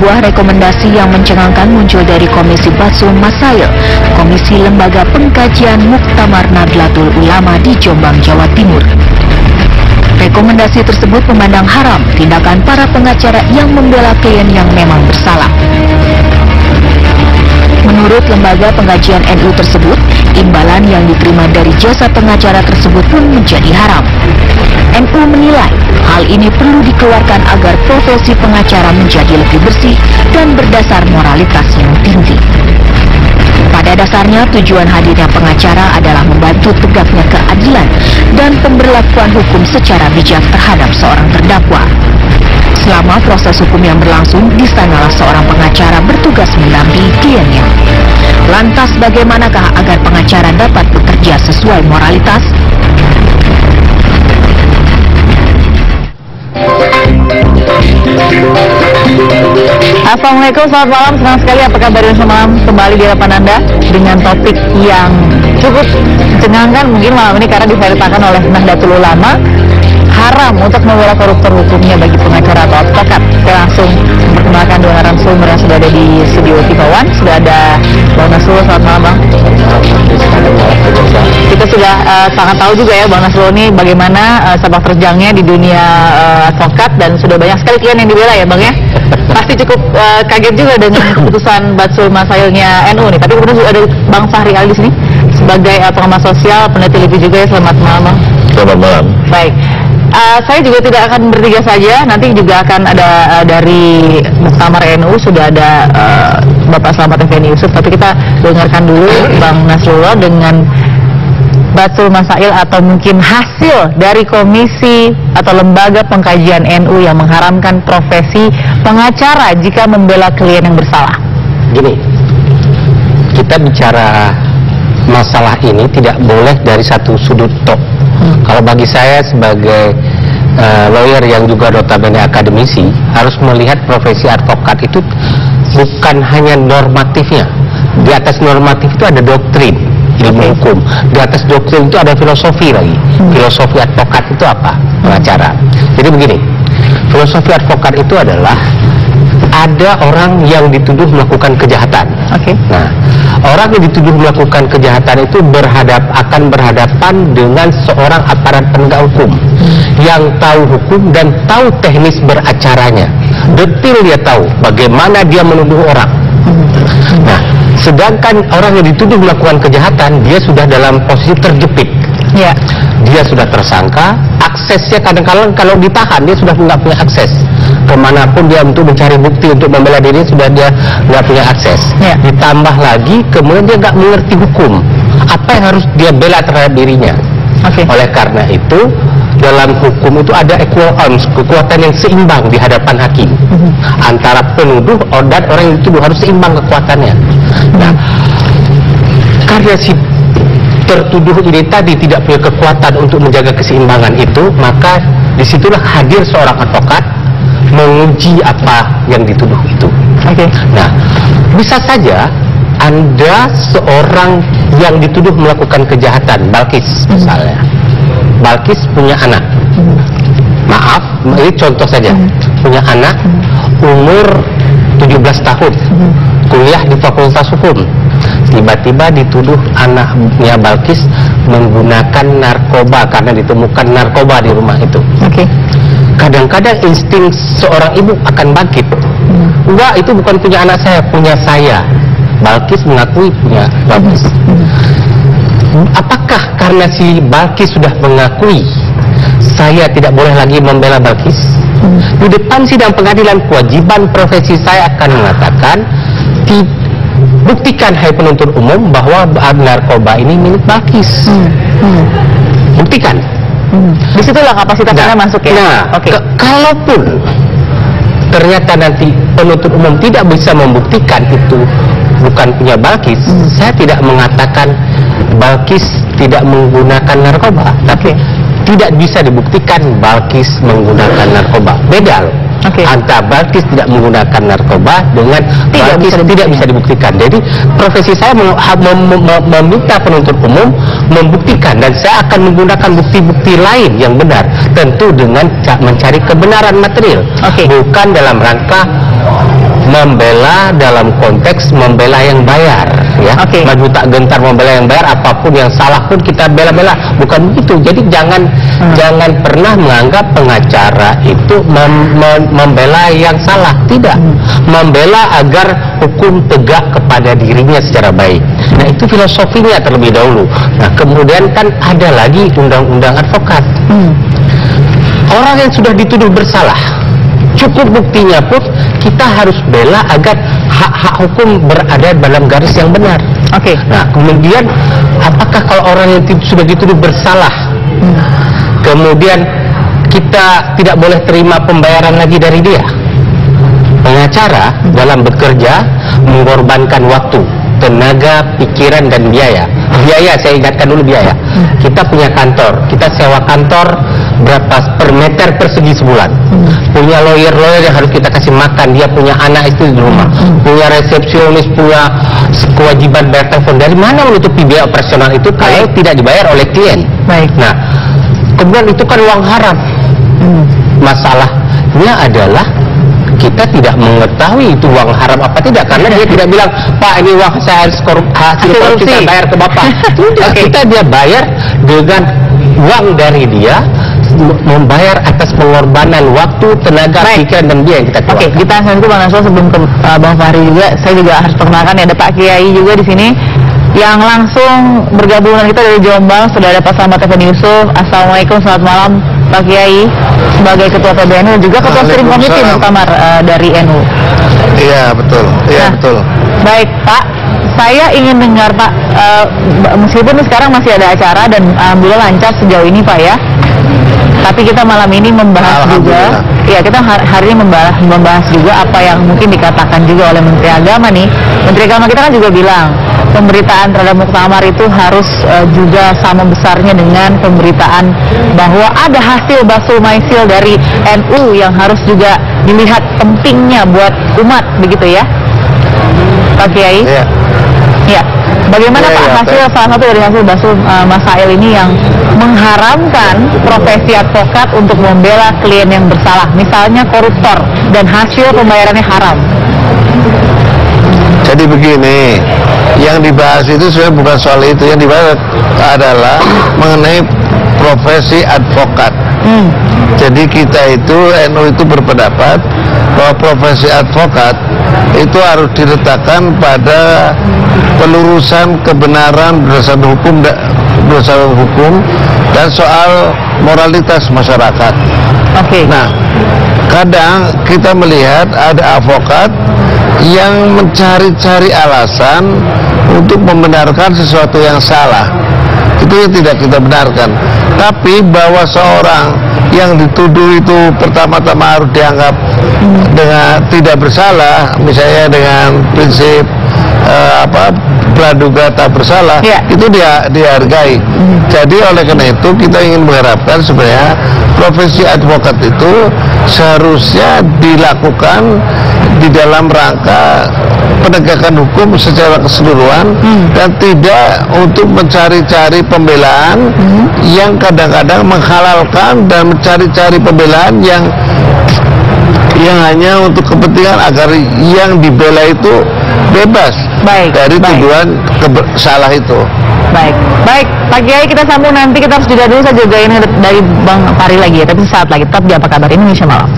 Sebuah rekomendasi yang mencengangkan muncul dari Komisi Batsul Masail, Komisi Lembaga Pengkajian Muktamar Nahdlatul Ulama di Jombang, Jawa Timur. Rekomendasi tersebut memandang haram tindakan para pengacara yang membela klien yang memang bersalah. Menurut Lembaga Pengkajian NU tersebut, imbalan yang diterima dari jasa pengacara tersebut pun menjadi haram. NU menilai hal ini perlu dikeluarkan agar profesi pengacara menjadi lebih bersih dan berdasar moralitas yang tinggi. Pada dasarnya, tujuan hadirnya pengacara adalah membantu tegaknya keadilan dan pemberlakuan hukum secara bijak terhadap seorang terdakwa. Selama proses hukum yang berlangsung, di sanalah seorang pengacara bertugas mendampingi kliennya. Lantas bagaimanakah agar pengacara dapat bekerja sesuai moralitas? Assalamualaikum, selamat malam, senang sekali apa kabar semalam kembali di hadapan Anda dengan topik yang cukup mencengangkan mungkin malam ini karena diceritakan oleh Nahdlatul Ulama, haram untuk membela koruptor hukumnya bagi pengacara atau advokat. Saya langsung memperkenalkan dua narasumber yang sudah ada di studio TV One. Sudah ada Bang Nasrullah, selamat malam Bang. Kita sudah sangat tahu juga ya Bang Nasrullah ini bagaimana sepak terjangnya di dunia advokat dan sudah banyak sekali klien yang dibela ya Bang ya. Pasti cukup kaget juga dengan keputusan Batsul Masailnya NU nih. Tapi kemudian juga ada Bang Fahri Ali di sini sebagai pengamat sosial, peneliti LIPI juga ya. Selamat malam Bang. Selamat malam. Baik. Saya juga tidak akan bertiga saja, nanti juga akan ada dari Muktamar NU, sudah ada Bapak Slamet Effendi Yusuf, tapi kita dengarkan dulu Bang Nasrullah dengan Batsul Masail atau mungkin hasil dari komisi atau lembaga pengkajian NU yang mengharamkan profesi pengacara jika membela klien yang bersalah. Gini, kita bicara masalah ini tidak boleh dari satu sudut tok. Kalau bagi saya sebagai lawyer yang juga notabene akademisi, harus melihat profesi advokat itu bukan hanya normatifnya. Di atas normatif itu ada doktrin ilmu hukum. Di atas doktrin itu ada filosofi lagi. Filosofi advokat itu apa? Pengacara. Jadi begini, filosofi advokat itu adalah ada orang yang dituduh melakukan kejahatan. Nah, orang yang dituduh melakukan kejahatan itu akan berhadapan dengan seorang aparat penegak hukum yang tahu hukum dan tahu teknis beracaranya. Detil dia tahu bagaimana dia menuduh orang. Nah, sedangkan orang yang dituduh melakukan kejahatan, dia sudah dalam posisi terjepit. Ya. Dia sudah tersangka, aksesnya kadang-kadang kalau ditahan dia sudah nggak punya akses kemanapun dia untuk mencari bukti untuk membela diri, sudah dia nggak punya akses. Ya. Ditambah lagi kemudian dia nggak mengerti hukum, apa yang harus dia bela terhadap dirinya. Oleh karena itu dalam hukum itu ada equal arms, kekuatan yang seimbang di hadapan hakim. Antara penuduh dan orang yang dituduh harus seimbang kekuatannya. Nah, karena si tertuduh ini tadi tidak punya kekuatan untuk menjaga keseimbangan itu, maka disitulah hadir seorang advokat menguji apa yang dituduh itu. Nah, bisa saja Anda seorang yang dituduh melakukan kejahatan, Balkis misalnya. Balkis punya anak. Maaf, ini contoh saja. Punya anak umur 17 tahun. Kuliah di Fakultas Hukum. Tiba-tiba dituduh anaknya Balkis menggunakan narkoba karena ditemukan narkoba di rumah itu. Kadang-kadang insting seorang ibu akan bangkit. Enggak, itu bukan punya anak saya, punya saya. Balkis mengakui punya Balkis. Apakah karena si Balkis sudah mengakui saya tidak boleh lagi membela Balkis? Di depan sidang pengadilan, kewajiban profesi saya akan mengatakan, buktikan hai penuntut umum bahwa narkoba ini milik Balkis. Buktikan. Disitulah kapasitasnya masuk ya. Nah, kalaupun ternyata nanti penuntut umum tidak bisa membuktikan itu bukan punya Balkis, saya tidak mengatakan Balkis tidak menggunakan narkoba, tapi tidak bisa dibuktikan Balkis menggunakan narkoba. Beda loh. Antara Balkis tidak menggunakan narkoba dengan Balkis tidak bisa dibuktikan. Jadi profesi saya meminta penuntut umum membuktikan, dan saya akan menggunakan bukti-bukti lain yang benar, tentu dengan mencari kebenaran material, bukan dalam rangka membela dalam konteks membela yang bayar, ya. Maju tak gentar membela yang bayar, apapun yang salah pun kita bela-bela, bukan begitu. Jadi jangan pernah menganggap pengacara itu membela yang salah, tidak. Membela agar hukum tegak kepada dirinya secara baik. Nah, itu filosofinya terlebih dahulu. Nah, kemudian kan ada lagi undang-undang advokat. Orang yang sudah dituduh bersalah, cukup buktinya pun kita harus bela agar hak-hak hukum berada dalam garis yang benar. Nah, kemudian apakah kalau orang yang sudah dituduh bersalah, kemudian kita tidak boleh terima pembayaran lagi dari dia? Pengacara dalam bekerja mengorbankan waktu, tenaga, pikiran, dan biaya. Biaya, saya ingatkan dulu biaya. Kita punya kantor, kita sewa kantor berapa per meter persegi sebulan. Punya lawyer yang harus kita kasih makan, dia punya anak istri di rumah, punya resepsionis, punya kewajiban bayar telepon. Dari mana menutupi biaya operasional itu kalau tidak dibayar oleh klien? Nah, kemudian itu kan uang haram. Masalahnya adalah kita tidak mengetahui itu uang haram apa tidak, karena dia tidak bilang, Pak, ini uang saya harus hasil korupsi saya bayar ke Bapak. Kita dia bayar dengan uang dari dia, membayar atas pengorbanan waktu, tenaga, pikiran, dan biaya yang kita keluarkan. Kita nanti Bang Nasrullah, sebelum ke Bang Fahri juga, saya juga harus perkenalkan ya, ada Pak Kiai juga di sini yang langsung bergabung dengan kita dari Jombang. Sudah ada Pak Slamet Effendi Yusuf. Assalamualaikum, selamat malam Pak Kiai, sebagai Ketua PBNU dan juga Ketua Steering Komite Muktamar dari NU. Iya, betul. Iya, betul. Baik Pak, saya ingin dengar Pak, meskipun sekarang masih ada acara dan alhamdulillah lancar sejauh ini Pak ya, tapi kita malam ini membahas juga, ya kita hari ini membahas juga apa yang mungkin dikatakan juga oleh Menteri Agama nih. Menteri Agama kita kan juga bilang pemberitaan terhadap muktamar itu harus juga sama besarnya dengan pemberitaan bahwa ada hasil basul maisil dari NU yang harus juga dilihat pentingnya buat umat, begitu ya Pak Kiai? Ya. Bagaimana Pak hasil salah satu dari hasil basul masail ini yang mengharamkan profesi advokat untuk membela klien yang bersalah, misalnya koruptor, dan hasil pembayarannya haram? Jadi begini, yang dibahas itu sebenarnya bukan soal itu, yang dibahas adalah mengenai profesi advokat. Jadi kita itu, NU itu berpendapat bahwa profesi advokat itu harus diletakkan pada pelurusan kebenaran berdasarkan hukum dan soal moralitas masyarakat. Nah, kadang kita melihat ada advokat yang mencari-cari alasan untuk membenarkan sesuatu yang salah. Itu yang tidak kita benarkan. Tapi bahwa seorang yang dituduh itu pertama-tama harus dianggap dengan tidak bersalah, misalnya dengan prinsip praduga tak bersalah, itu dihargai. Jadi oleh karena itu kita ingin mengharapkan sebenarnya profesi advokat itu seharusnya dilakukan di dalam rangka penegakan hukum secara keseluruhan dan tidak untuk mencari-cari pembelaan yang kadang-kadang menghalalkan dan mencari-cari pembelaan yang hanya untuk kepentingan agar yang dibela itu bebas dari tuduhan salah itu. Baik, Pak Kiai, kita sambung nanti. Kita harus jeda dulu, saya juga ini dari Bang Fahri lagi ya, tapi saat lagi tetap di Apa Kabar Indonesia Malam.